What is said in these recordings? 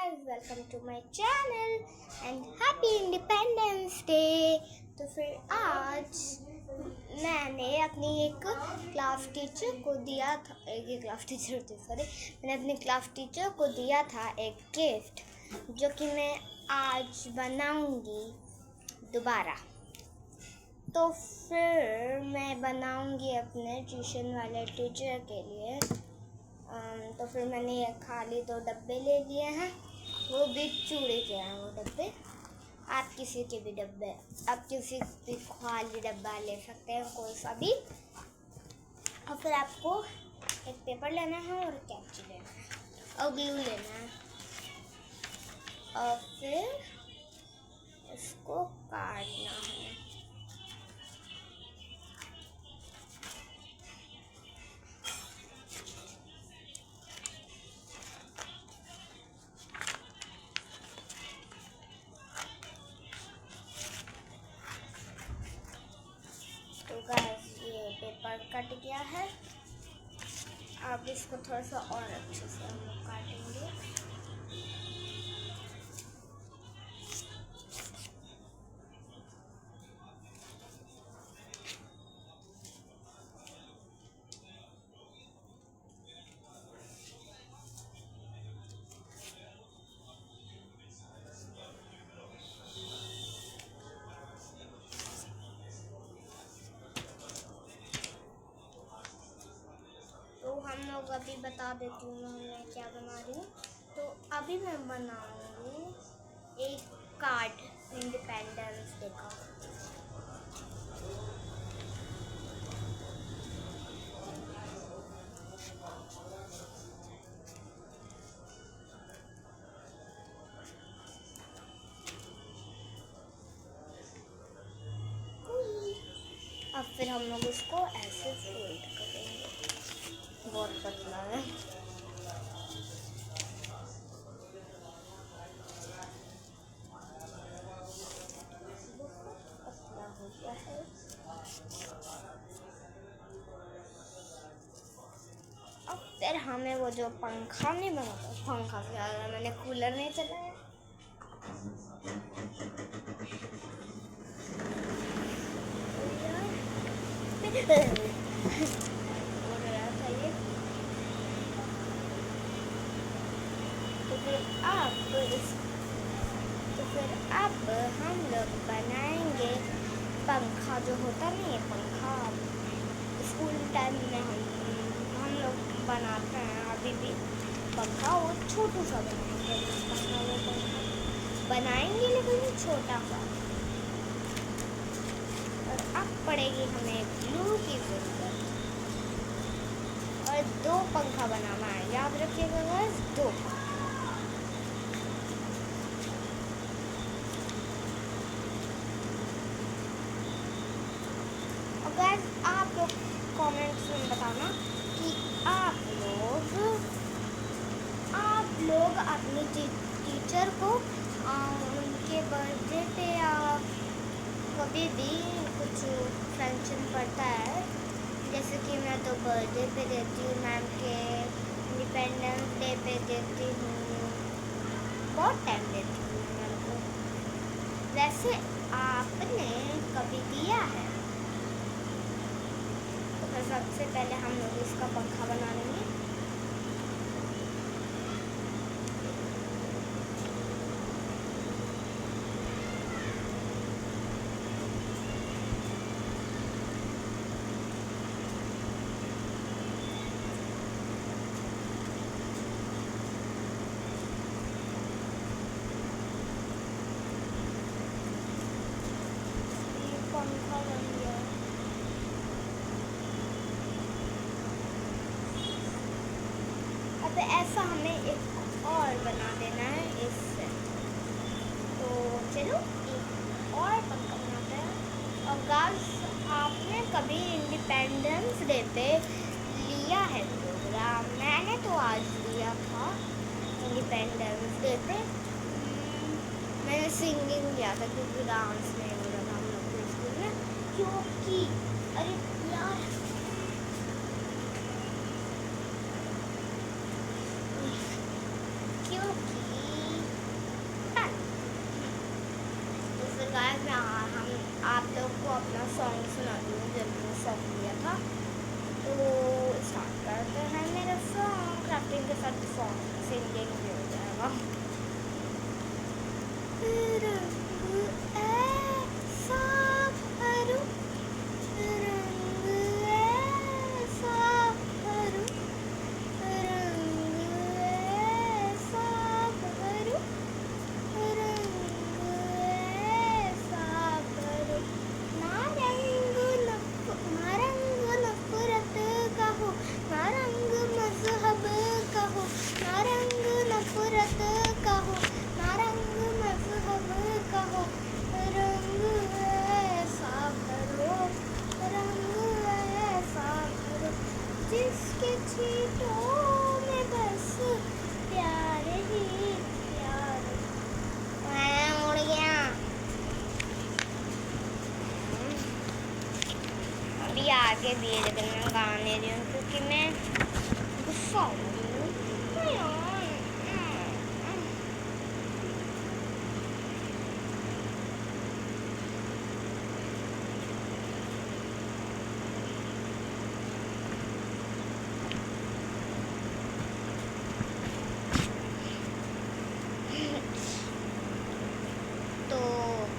guys, welcome to my channel and happy independence day. तो फिर आज मैंने अपनी एक क्लास टीचर को दिया था एक क्लास टीचर होती सॉरी मैंने अपनी क्लास टीचर को दिया था एक गिफ्ट जो कि मैं आज बनाऊंगी दोबारा। तो फिर मैं बनाऊंगी अपने ट्यूशन वाले टीचर के लिए। तो फिर मैंने ये खाली 2 डब्बे ले लिए हैं, वो भी चूड़े के हैं वो डब्बे। आप किसी के भी डब्बे, आप किसी भी खाली डब्बा ले सकते हैं, कोई सा भी। और फिर आपको एक पेपर लेना है और कैंची लेना है और ग्लू लेना है और फिर इसको काटना है। तो गाइस ये पेपर कट गया है। अब इसको थोड़ा सा और अच्छे से हम लोग काटेंगे। हम लोग अभी बता देती हूँ मैं क्या बना रही हूँ। तो अभी मैं बनाऊँगी एक कार्ड इंडिपेंडेंस डे का। अब फिर हम लोग इसको ऐसे फोल्ड करेंगे, बहुत पतला है। पतला हो गया है। अब फिर हमें वो जो पंखा नहीं बना था, पंखा से ज़्यादा मैंने कूलर नहीं चलाया। तो फिर अब हम लोग बनाएंगे पंखा जो होता नहीं है, पंखा स्कूल टाइम में हम लोग बनाते हैं अभी भी पंखा। वो छोटा सा बनाएंगे पंखा, वो पंखा बनाएंगे लेकिन छोटा सा। और अब पड़ेगी हमें ग्लू की ज़रूरत और 2 पंखा बनाना है, याद रखिएगा गाइस, 2। गाइस आप लोग कमेंट्स में बताना कि आप लोग अपनी टीचर को उनके बर्थडे पे या कभी भी कुछ फंक्शन पड़ता है, जैसे कि मैं तो बर्थडे पे देती हूँ मैम के, इंडिपेंडेंस डे पे देती हूँ, बहुत टाइम देती हूँ मैम को। वैसे आपने कभी दिया है? तो सबसे पहले हम लोग इसका पंखा बना लेंगे। ये पंखा बन गया। अब ऐसा हमें एक और बना देना है इससे। तो चलो एक और पंखा बनाते हैं। और गाइस आपने कभी इंडिपेंडेंस डे पे लिया है प्रोग्राम? मैंने तो आज लिया था इंडिपेंडेंस डे पे। मैंने सिंगिंग किया था क्योंकि डांस नहीं हो रहा था हम लोग के स्कूल में, क्योंकि अरे यार क्योंकि के दिए, लेकिन मैं गा नहीं रही हूँ क्योंकि मैं गुस्सा हो रही हूँ। तो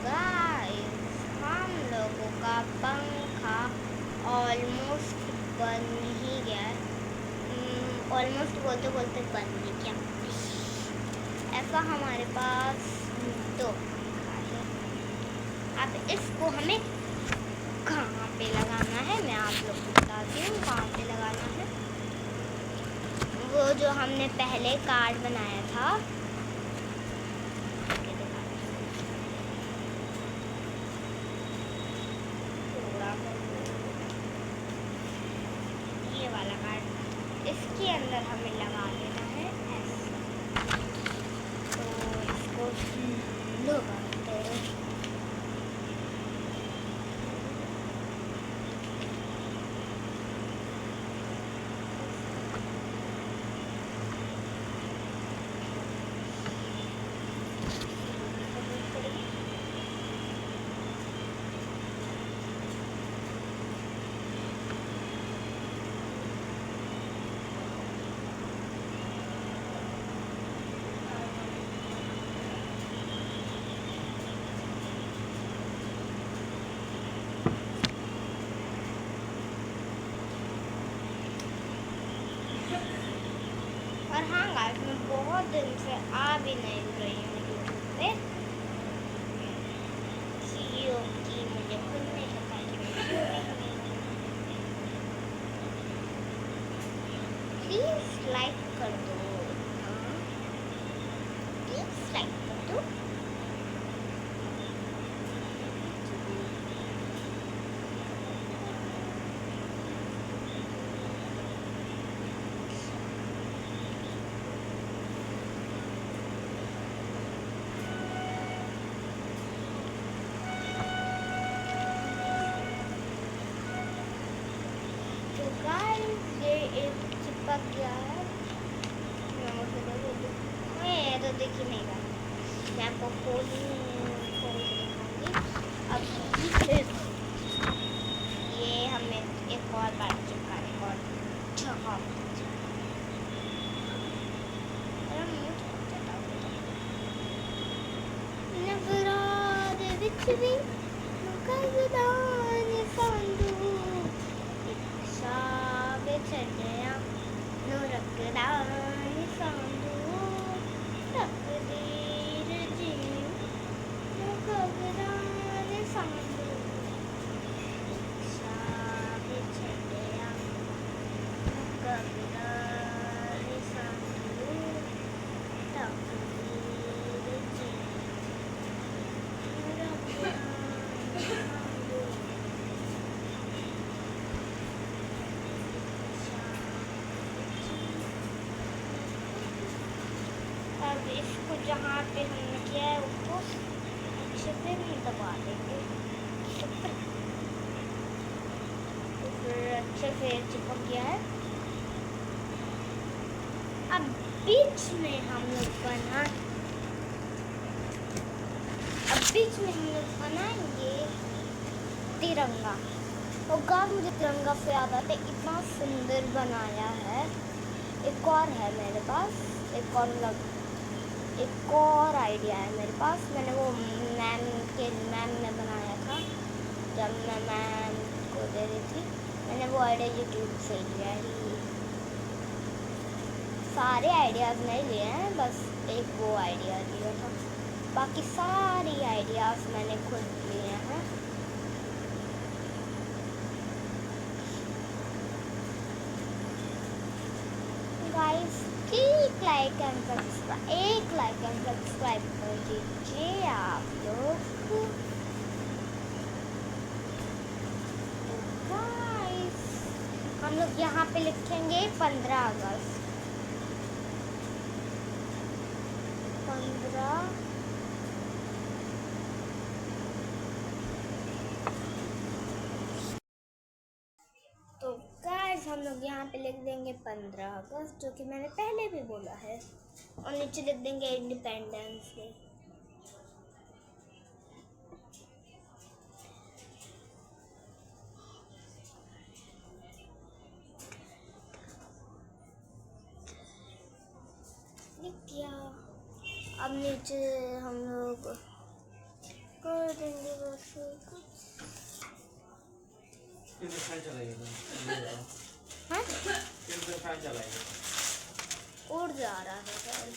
गाइस, हम लोगों का पंखा ऑलमोस्ट बन ही गया। ऑलमोस्ट बोलते बोलते बन ही गया। ऐसा हमारे पास 2 पंखा है। अब इसको हमें कहाँ पे लगाना है, मैं आप लोग को बताती हूँ कहाँ पे लगाना है। वो जो हमने पहले कार्ड बनाया था, ये वाला कार्ड, इसके अंदर हमें लगा देना है ऐसे। तो इसको लगाते हैं। और हाँ गाइस, मैं बहुत दिन से आ भी नहीं रही हूँ यूट्यूब पे क्योंकि मुझे खुद नहीं पता कि मैं प्लीज लाइक कर दो। प्लीज लाइक कर दो। चिपक गया है। मैं तो देख ही नहीं रहा, मैं आपको खोल के दिखाऊंगी। अब ये हमें एक और बार चिपकाने को जगह इसको जहाँ पे हमने किया है उसको अच्छे से दबा देंगे, तो फिर अच्छे से चिपक गया है। अब बीच में हम लोग बनाएंगे तिरंगा। और गाइस, मुझे तिरंगा से याद आता है, इतना सुंदर बनाया है। एक और है मेरे पास, एक और आइडिया है मेरे पास। मैंने वो मैम ने बनाया था, जब मैं मैम को दे रही थी। मैंने वो आइडिया यूट्यूब से लिया है। सारे आइडियाज़ नहीं लिए हैं, बस एक वो आइडिया लिया था, बाकी सारी आइडियाज़ मैंने खुद लिए हैं। गाइस, एक लाइक एंड सब्सक्राइब कर दीजिए आप लोग। गाइस, हम लोग यहाँ पे लिखेंगे 15 अगस्त। 15 हम लोग यहाँ पे लिख देंगे 15 अगस्त, जो कि मैंने पहले भी बोला है, और नीचे लिख देंगे इंडिपेंडेंस डे। लिख दिया। अब नीचे हम लोग कर देंगे बस कुछ। कितने फैन चलाइए? हाँ? कितने फैन चलाइए? उड़ जा रहा है सर।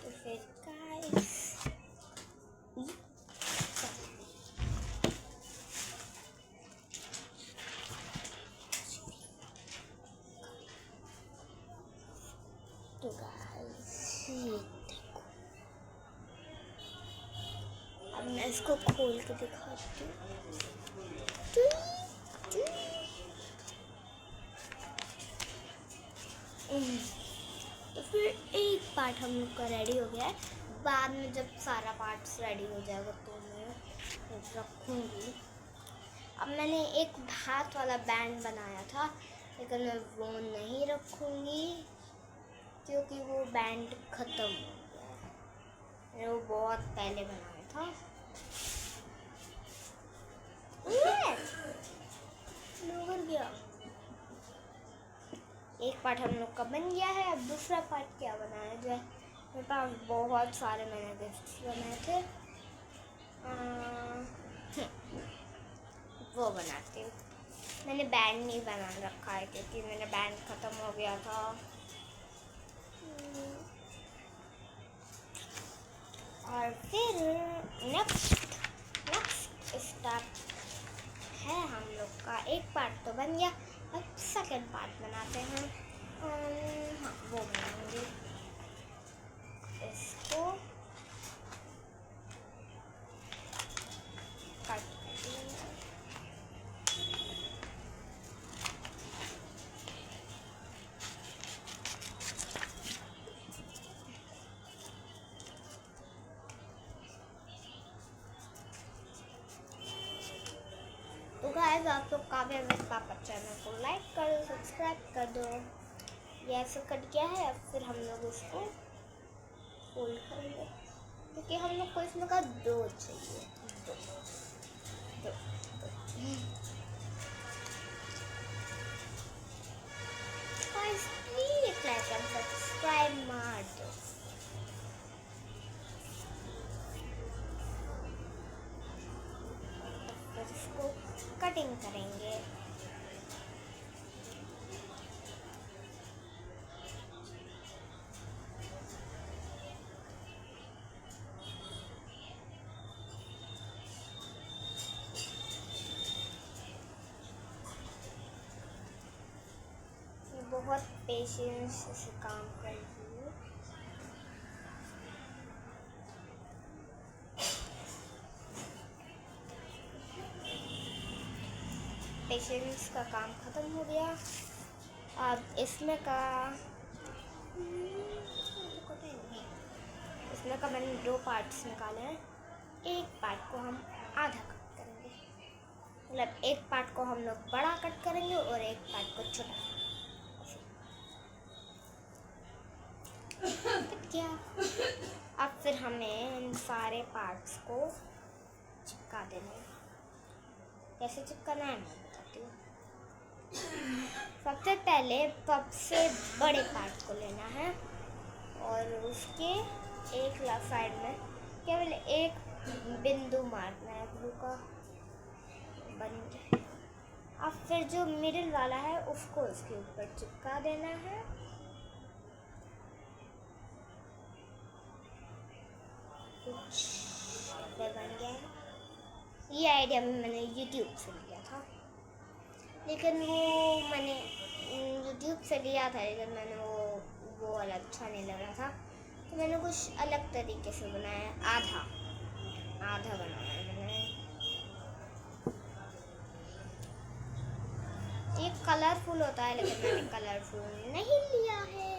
तो फिर गाइस ये देखो, अब मैं इसको खोल के दिखाती हूँ। तो फिर एक पार्ट हम लोग का रेडी हो गया है। बाद में जब सारा पार्ट्स रेडी हो जाएगा तो मैं रखूँगी। अब मैंने एक हाथ वाला बैंड बनाया था, लेकिन मैं वो नहीं रखूँगी क्योंकि वो बैंड ख़त्म हो गया है। मैंने वो बहुत पहले बनाया था। उड़ गया। एक पार्ट हम लोग का बन गया है। अब दूसरा पार्ट क्या बनाया जाए? मेरे पास बहुत सारे मैंने गिफ्ट्स बनाए थे। वो बनाती हूँ। मैंने बैंड नहीं बना रखा है क्योंकि मेरा बैंड ख़त्म हो गया था। और फिर नेक्स्ट स्टेप है हम लोग का। एक पार्ट तो बन गया, अब सेकंड पार्ट बनाते हैं। हाँ, वो बनाएंगे। इसको कट कर देंगे। तो गाइस, आप लोग काव्या विद पापा चैनल को लाइक कर दो, सब्सक्राइब कर दो। ये ऐसा कट गया है। अब फिर हम लोग उसको फोल्ड करेंगे क्योंकि हम लोग को इसमें का दो चाहिए। दो। Guys, please like and subscribe मार दो। फिर इसको कटिंग करेंगे। बहुत पेशेंस से काम कर रही हूँ। पेशेंस का काम ख़त्म हो गया। अब इसमें का मैंने दो पार्ट्स निकाले हैं। एक पार्ट को हम आधा कट करेंगे, मतलब एक पार्ट को हम लोग बड़ा कट करेंगे और एक पार्ट को छोटा। क्या? अब फिर हमें इन सारे पार्ट्स को चिपका देना है। कैसे चिपकाना है मैं बताती हूँ। सबसे पहले सबसे बड़े पार्ट को लेना है और उसके एक लेफ्ट साइड में केवल एक बिंदु मारना है ब्लू का। बन गया। अब फिर जो मिडिल वाला है उसको उसके ऊपर चिपका देना है। कुछ बन गया है। ये आइडिया मैंने YouTube से लिया था, लेकिन वो मैंने YouTube से लिया था, लेकिन मैंने वो वाला अच्छा नहीं लगा था, तो मैंने कुछ अलग तरीके से बनाया। आधा बनाया मैंने। ये कलरफुल होता है, लेकिन मैंने कलरफुल नहीं लिया है।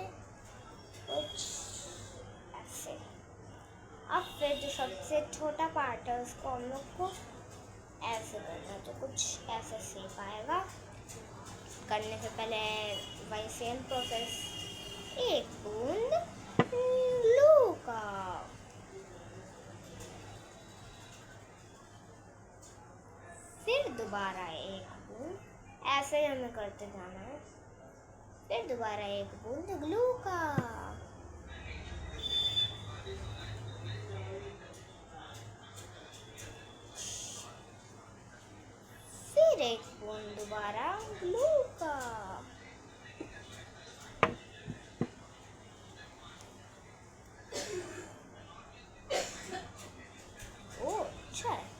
कुछ ऐसे। अब फिर जो सबसे छोटा पार्ट है उसको हम लोग को ऐसे करना तो कुछ ऐसा शेप आएगा। करने से पहले वही सेम प्रोसेस, एक बूंद ग्लू का, फिर दोबारा एक बूंद, ऐसे ही हमें करते जाना है। फिर दोबारा एक बूंद ग्लू का, फिर एक बूंद दोबारा ग्लू का, ओ अच्छा है।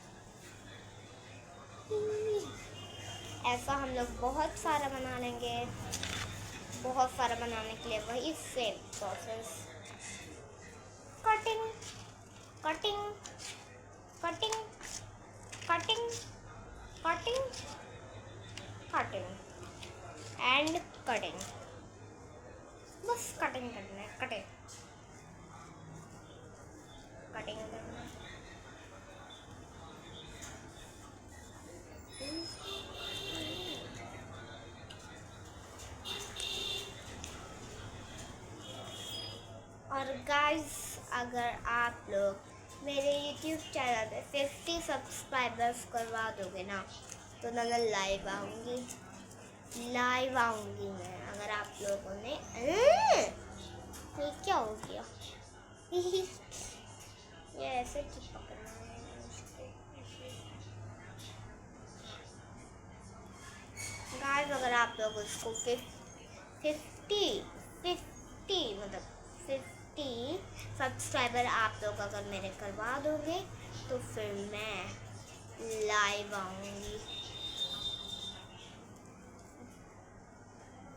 ऐसा हम लोग बहुत सारा बना लेंगे। बहुत सारा बनाने के लिए वही same process, cutting cutting cutting cutting cutting cutting and cutting, बस कटिंग करना है, कटिंग कटिंग करना है। और गाइस, अगर आप लोग मेरे YouTube चैनल पे 50 सब्सक्राइबर्स करवा दोगे ना, तो मैं लाइव आऊँगी मैं। अगर आप लोगों ने ये क्या हो गया ये ऐसे चिपकना है गाइस। अगर आप लोग उसको 50 सब्सक्राइबर आप लोग अगर मेरे करवा दोगे, तो फिर मैं लाइव आऊँगी।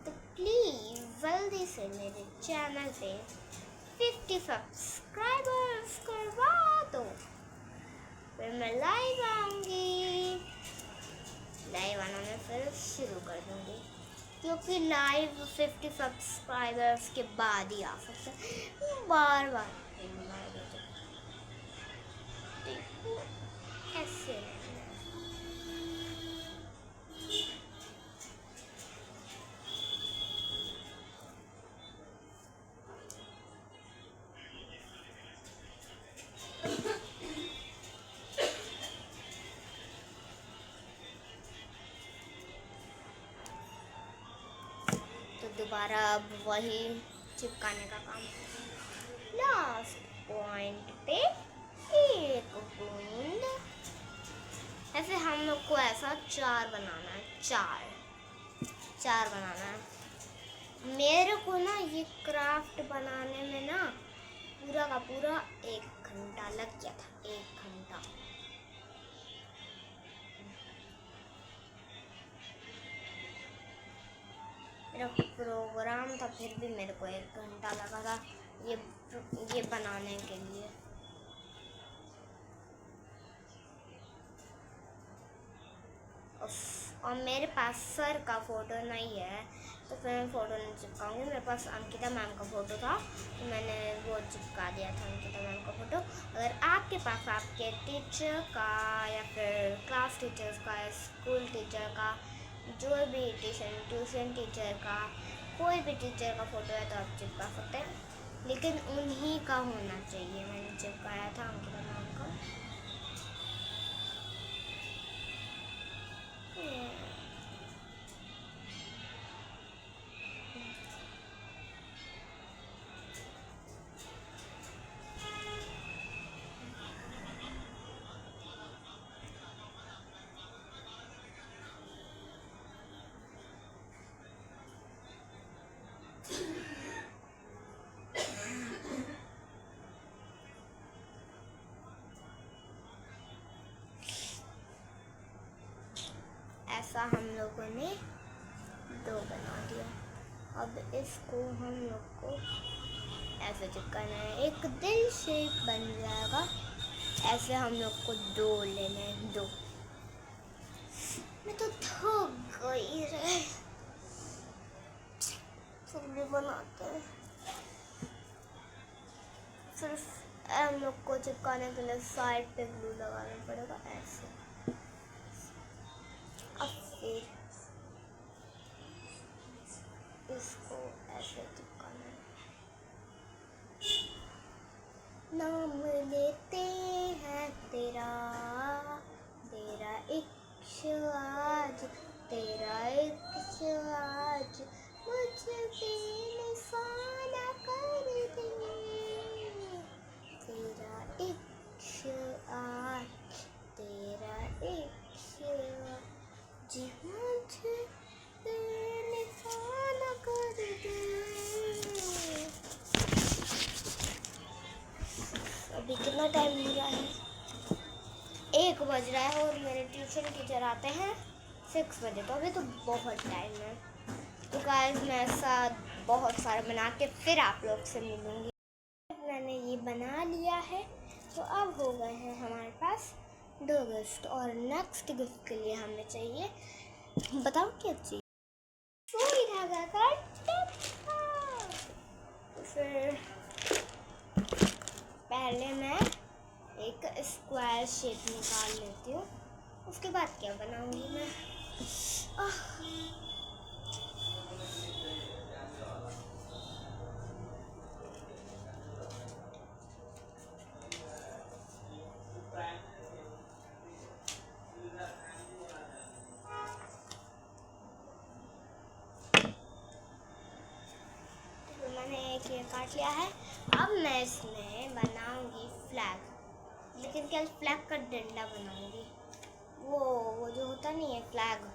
तो प्लीज़ जल्दी से मेरे चैनल पे 50 सब्सक्राइबर्स करवा दो, फिर मैं लाइव आऊँगी। लाइव आना मैं फिर शुरू कर दूँगी, क्योंकि लाइव 50 सब्सक्राइबर्स के बाद ही आ सकता है, बार बार ऐसे। तो दोबारा अब वही चिपकाने का काम, लास्ट पॉइंट पे एक बूंद। ऐसे हम लोग को ऐसा 4 बनाना है, 4 बनाना है। मेरे को ना ये क्राफ्ट बनाने में ना पूरा का पूरा 1 घंटा लग गया था, 1 घंटा। मेरा प्रोग्राम था, फिर भी मेरे को 1 घंटा लगा था ये बनाने के लिए। और मेरे पास सर का फ़ोटो नहीं है, तो फिर मैं फ़ोटो नहीं चिपकाऊंगी। मेरे पास अंकिता मैम का फ़ोटो था, तो मैंने वो चिपका दिया था, अंकिता मैम का फ़ोटो। अगर आपके पास आपके टीचर का या फिर क्लास टीचर्स का या स्कूल टीचर का, जो भी ट्यूशन टीचर का, कोई भी टीचर का फ़ोटो है तो आप चिपका सकते हैं, लेकिन उन्हीं का होना चाहिए। मैंने चिपकाया था अंकिता मैम का। ऐसा हम लोगों ने 2 बना दिया। अब इसको हम लोग को ऐसे चिपकाना है, एक दिल शेप बन जाएगा। ऐसे हम लोग को 2 लेने हैं, 2। मैं तो थक गई रे, फिर भी बनाते हैं। सिर्फ हम लोग को चिपकाने के लिए साइड पे ग्लू लगाना पड़ेगा, ऐसे। एक इसको ऐसे चिपकाना है। नाम लेते हैं तेरा, तेरा इश्क आज, तेरा इश्क आज मुझ पे निशाना कर दे, तेरा इश्क आज, तेरा इश्क आज मुझ पे निशाना कर दे। अभी कितना टाइम हो रहा है? 1 बज रहा है और मेरे ट्यूशन टीचर आते हैं 6 बजे, तो अभी तो बहुत टाइम है। तो गाइस मैं ऐसा बहुत सारा बना के फिर आप लोग से मिलूंगी। मैंने ये बना लिया है, तो अब हो गए हैं हमारे पास 2 गिफ्ट, और नेक्स्ट गिफ्ट के लिए हमें चाहिए, बताओ क्या चाहिए? सुई धागा का डब्बा। फिर पहले मैं एक स्क्वायर शेप निकाल लेती हूँ, उसके बाद क्या बनाऊंगी मैं? तो मैंने एक ये काट लिया है। अब मैं इसमें बनाऊंगी फ्लैग, लेकिन क्या फ्लैग का डंडा बनाऊंगी। वो जो होता नहीं है फ्लैग,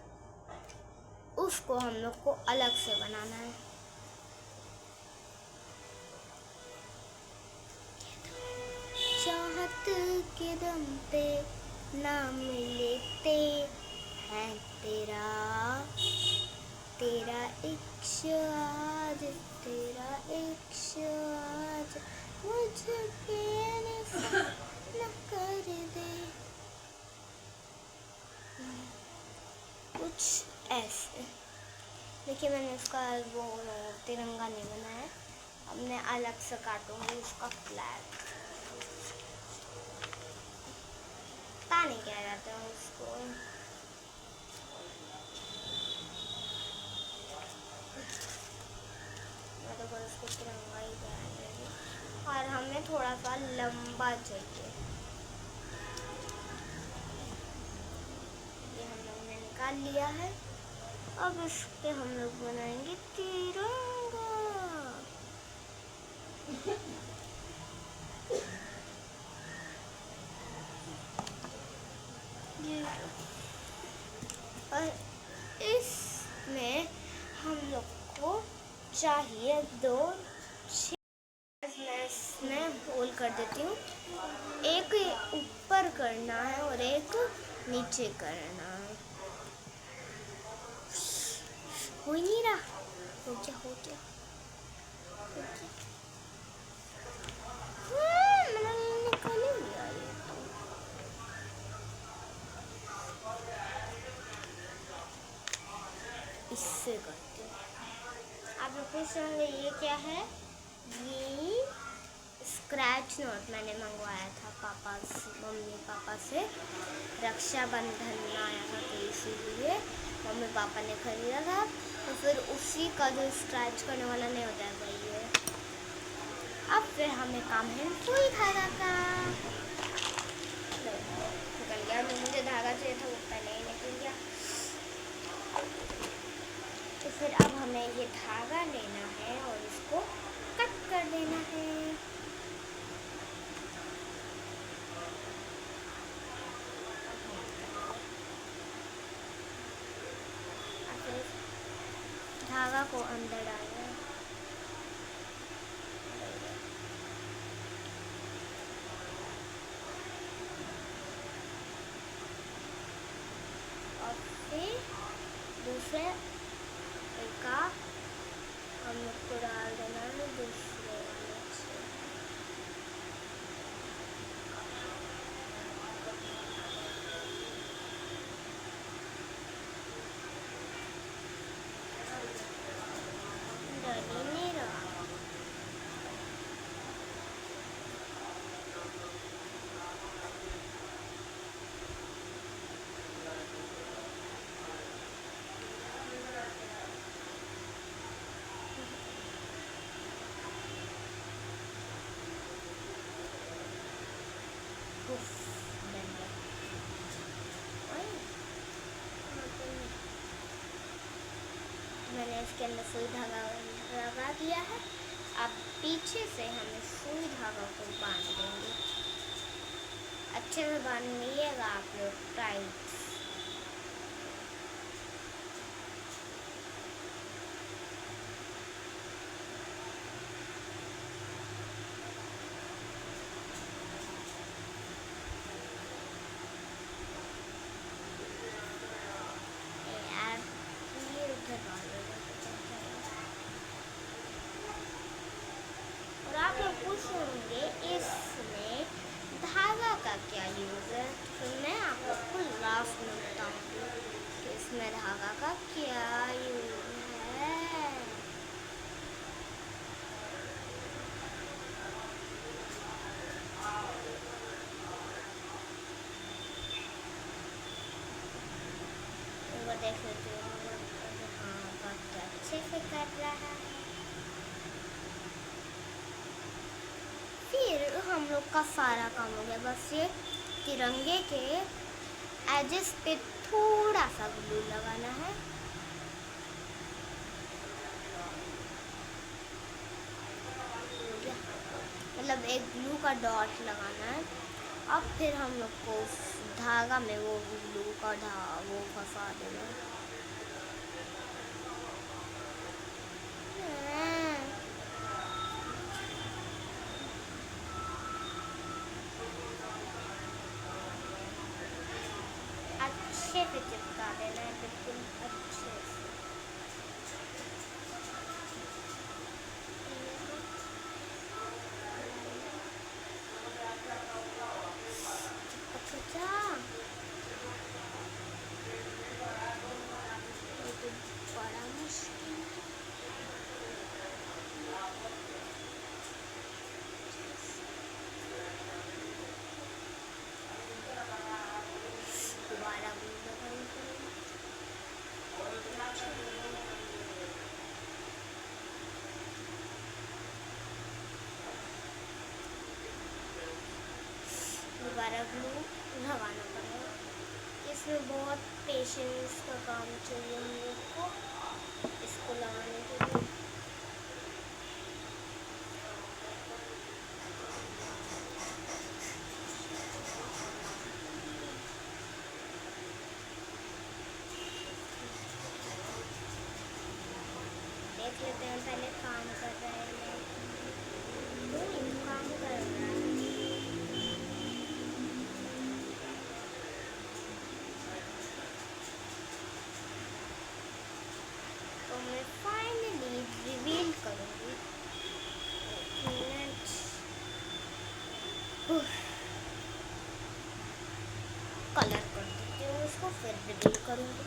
उसको हम लोग को अलग से बनाना है। चाहत के दम पे नाम लेते हैं तेरा, तेरा इश्क आज, तेरा इश्क आज मुझ पे निशाना कर दे, कुछ ऐसे। देखिए मैंने उसका वो तिरंगा नहीं बनाया, अब मैं अलग से काटूंगी उसका फ्लैग। पता नहीं क्या कहते हैं उसको। मैं तो बस उसको तिरंगा ही कहेंगे, और हमें थोड़ा सा लंबा चाहिए। ये हम लोग ने निकाल लिया है। अब इसके हम लोग बनाएंगे तिरंगा। और इसमें हम लोग को चाहिए 2 मैं इसमें होल कर देती हूँ, एक ऊपर करना है और एक नीचे करना है। हो ही नहीं रहा, हो गया हो गया, मैंने निकाल लिया ये तो। इससे करते हैं। आप लोग पूछ रहे होंगे ये क्या है? ये स्क्रैच नोट मैंने मंगवाया था मम्मी पापा से, रक्षाबंधन आया था तो इसीलिए मम्मी पापा ने खरीदा था। तो फिर उसी का जो स्क्रैच करने वाला नहीं होता है वही है। अब फिर हमें काम है सुई धागा का। निकल गया, मुझे धागा चाहिए था वो पहले ही निकल गया। तो फिर अब हमें ये धागा लेना है और इसको कट कर देना है। धागा को अंदर डालना है। और फिर दूसरे का हम लोग को डाल देना है दूसरे वाले से। डर नहीं रहा। इसके अंदर सुई धागा लगा दिया है। अब पीछे से हम इस सुई धागा को बांध देंगे। अच्छे से बांधिएगा आप लोग, टाइट। और आप लोग पूछ होंगे इसमें धागा का क्या यूज़ है, तो मैं आप लोग को लास्ट में बताऊंगी कि इसमें धागा का क्या यूज़ है। वो देख लेते हो, हाँ बहुत अच्छे से कर रहा है। फिर हम लोग का सारा काम हो गया, बस ये तिरंगे के एजेस पे थोड़ा सा ग्लू लगाना है। मतलब एक ग्लू का डॉट लगाना है। अब फिर हम लोग को धागा में वो ग्लू का वो फंसा देना है। अच्छे से चिपका देना है, बिल्कुल अच्छे से। अच्छा, ये तो बड़ा मुश्किल है। दोबारा भी लगानी पड़ेगी। दोबारा ग्लू लगाना पड़ेगा। इसमें बहुत पेशेंस का काम चाहिए हम लोग को इसको लगाने के लिए। देख लेते हैं पहले काम कर रहे हैं, काम कर रहा है। तो मैं फाइनली रिवील करूँगी। कलर कर देती हूँ उसको, फिर रिवील करूँगी।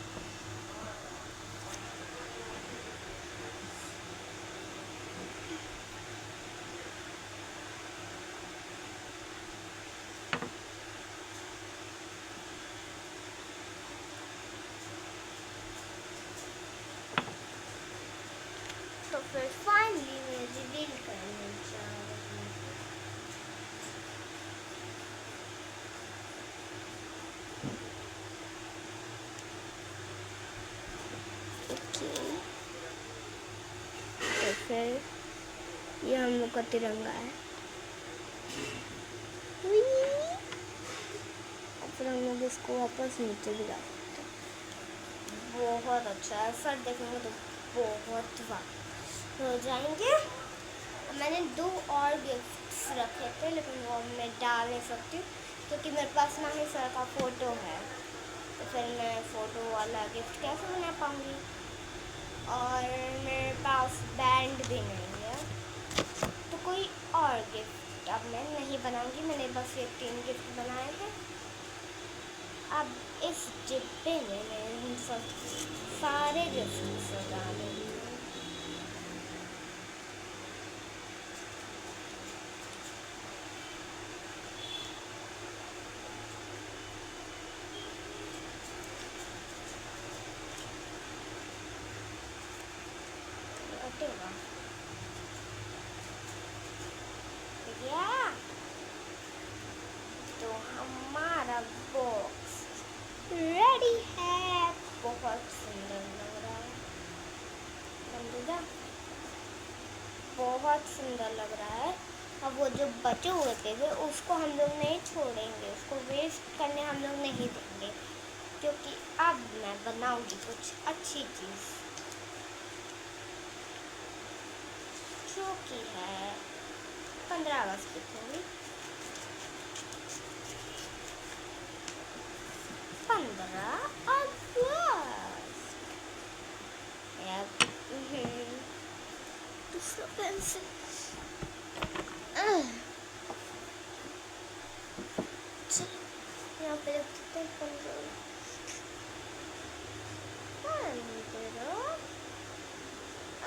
तो फिर फाइनली मैं रिवील करने जा रही हूँ। तो फिर ये हम लोग का तिरंगा है। और फिर हम लोग इसको वापस नीचे गिरा सकते हैं। बहुत अच्छा है, फिर देखेंगे तो बहुत वाह हो जाएंगे। मैंने 2 और गिफ्ट्स रखे थे, लेकिन वो मैं डाल नहीं सकती क्योंकि मेरे पास ना ही सर का फ़ोटो है। तो फिर मैं फ़ोटो वाला गिफ्ट कैसे बना पाऊँगी, और मेरे पास बैंड भी नहीं है, तो कोई और गिफ्ट अब मैं नहीं बनाऊँगी। मैंने बस ये 3 गिफ्ट बनाए थे। अब इस डिब्बे में मैं इन सब सारे गिफ्ट डालूँगी। हटेगा या तो हमारा बॉक्स रेडी है। बहुत सुंदर लग रहा है। बहुत सुंदर लग रहा है। अब वो जो बचे हुए थे उसको हम लोग नहीं छोड़ेंगे, उसको वेस्ट करने हम लोग नहीं देंगे, क्योंकि अब मैं बनाऊंगी कुछ अच्छी चीज़ जो कि है 15 अगस्त की थोड़ी 15 अगस्त। दूसरा पेंसिल यहाँ पे रख देते हैं 15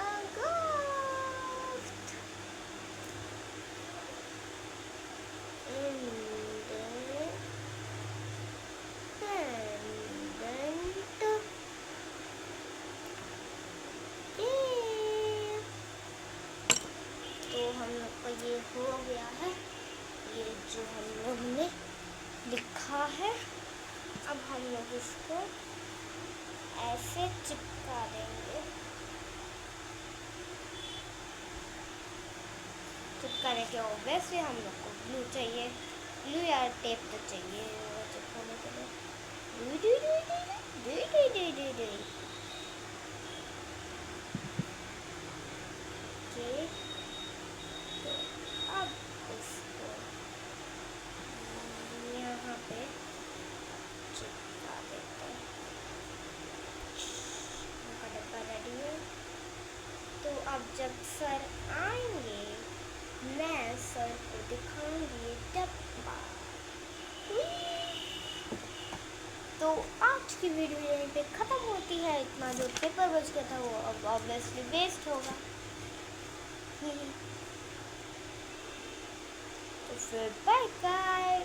अगस्त। तो हम लोग का ये हो गया है, ये जो हम लोग ने लिखा है। अब हम लोग इसको ऐसे चिपका देंगे। चिपकाने के ऑब्वियसली हम लोग को ग्लू चाहिए, ग्लू या टेप तो चाहिए चिपकाने के लिए। तो अब इसको यहाँ पे चिपका देते हैं। उनका डब्बा रेडी है। तो अब जब सर आएंगे मैं सर को दिखाऊंगी डब्बा। तो आज की वीडियो यहीं पे ख़त्म होती है। इतना जो पेपर बच गया था वो अब ऑब्वियसली वेस्ट होगा। तो फिर बाय बाय।